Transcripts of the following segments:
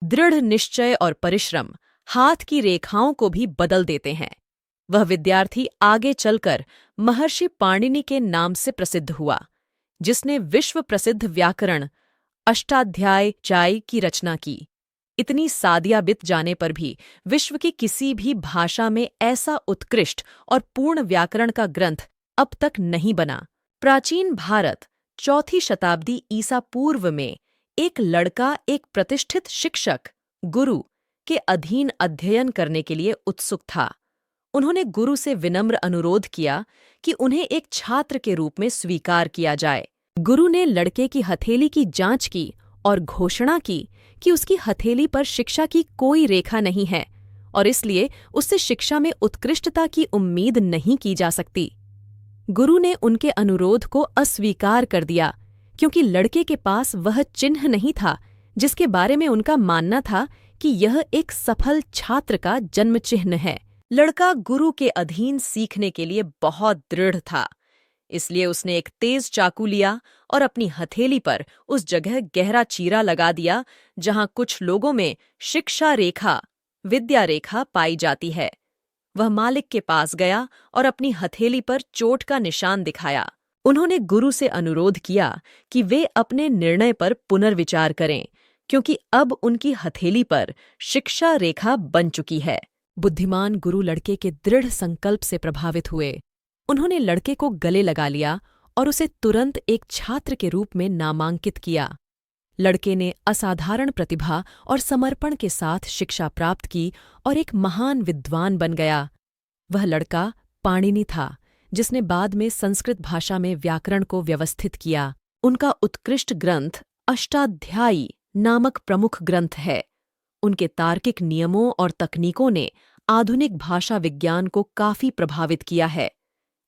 दृढ़ निश्चय और परिश्रम हाथ की रेखाओं को भी बदल देते हैं। वह विद्यार्थी आगे चलकर महर्षि पाणिनि के नाम से प्रसिद्ध हुआ, जिसने विश्व प्रसिद्ध व्याकरण अष्टाध्यायी की रचना की। इतनी सादिया बित जाने पर भी विश्व की किसी भी भाषा में ऐसा उत्कृष्ट और पूर्ण व्याकरण का ग्रंथ अब तक नहीं बना। प्राचीन भारत 4वीं शताब्दी ईसा पूर्व में एक लड़का एक प्रतिष्ठित शिक्षक गुरु के अधीन अध्ययन करने के लिए उत्सुक था। उन्होंने गुरु से विनम्र अनुरोध किया कि उन्हें एक छात्र के रूप में स्वीकार किया जाए। गुरु ने लड़के की हथेली की जांच की और घोषणा की कि उसकी हथेली पर शिक्षा की कोई रेखा नहीं है और इसलिए उससे शिक्षा में उत्कृष्टता की उम्मीद नहीं की जा सकती। गुरु ने उनके अनुरोध को अस्वीकार कर दिया क्योंकि लड़के के पास वह चिन्ह नहीं था जिसके बारे में उनका मानना था कि यह एक सफल छात्र का जन्म चिन्ह है। लड़का गुरु के अधीन सीखने के लिए बहुत दृढ़ था, इसलिए उसने एक तेज चाकू लिया और अपनी हथेली पर उस जगह गहरा चीरा लगा दिया जहां कुछ लोगों में शिक्षा रेखा, विद्या रेखा पाई जाती है। वह मालिक के पास गया और अपनी हथेली पर चोट का निशान दिखाया। उन्होंने गुरु से अनुरोध किया कि वे अपने निर्णय पर पुनर्विचार करें, क्योंकि अब उनकी हथेली पर शिक्षा रेखा बन चुकी है। बुद्धिमान गुरु लड़के के दृढ़ संकल्प से प्रभावित हुए। उन्होंने लड़के को गले लगा लिया और उसे तुरंत एक छात्र के रूप में नामांकित किया। लड़के ने असाधारण प्रतिभा और समर्पण के साथ शिक्षा प्राप्त की और एक महान विद्वान बन गया। वह लड़का पाणिनि था, जिसने बाद में संस्कृत भाषा में व्याकरण को व्यवस्थित किया। उनका उत्कृष्ट ग्रंथ अष्टाध्यायी नामक प्रमुख ग्रंथ है। उनके तार्किक नियमों और तकनीकों ने आधुनिक भाषा विज्ञान को काफी प्रभावित किया है।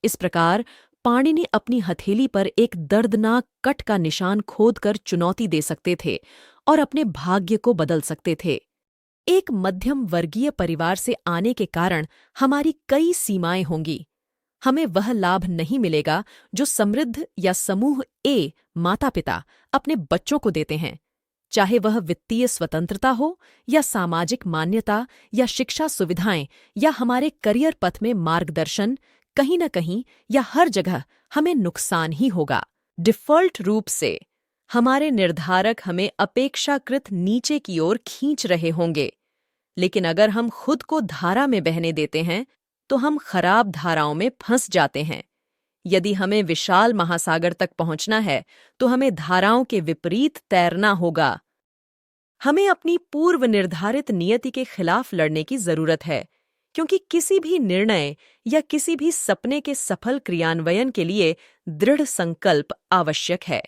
इस प्रकार पाणिनि अपनी हथेली पर एक दर्दनाक कट का निशान खोदकर चुनौती दे सकते थे और अपने भाग्य को बदल सकते थे। एक मध्यम वर्गीय परिवार से आने के कारण हमारी कई सीमाएं होंगी। हमें वह लाभ नहीं मिलेगा जो समृद्ध या समूह ए माता-पिता अपने बच्चों को देते हैं, चाहे वह वित्तीय स्वतंत्रता हो या सामाजिक मान्यता या शिक्षा सुविधाएं या हमारे करियर पथ में मार्गदर्शन। कहीं न कहीं या हर जगह हमें नुकसान ही होगा। डिफ़ॉल्ट रूप से हमारे निर्धारक हमें अपेक्षाकृत नीचे की ओर खींच रहे होंगे, लेकिन अगर हम खुद को धारा में बहने देते हैं तो हम खराब धाराओं में फंस जाते हैं। यदि हमें विशाल महासागर तक पहुंचना है तो हमें धाराओं के विपरीत तैरना होगा। हमें अपनी पूर्व निर्धारित नियति के खिलाफ लड़ने की जरूरत है, क्योंकि किसी भी निर्णय या किसी भी सपने के सफल क्रियान्वयन के लिए दृढ़ संकल्प आवश्यक है।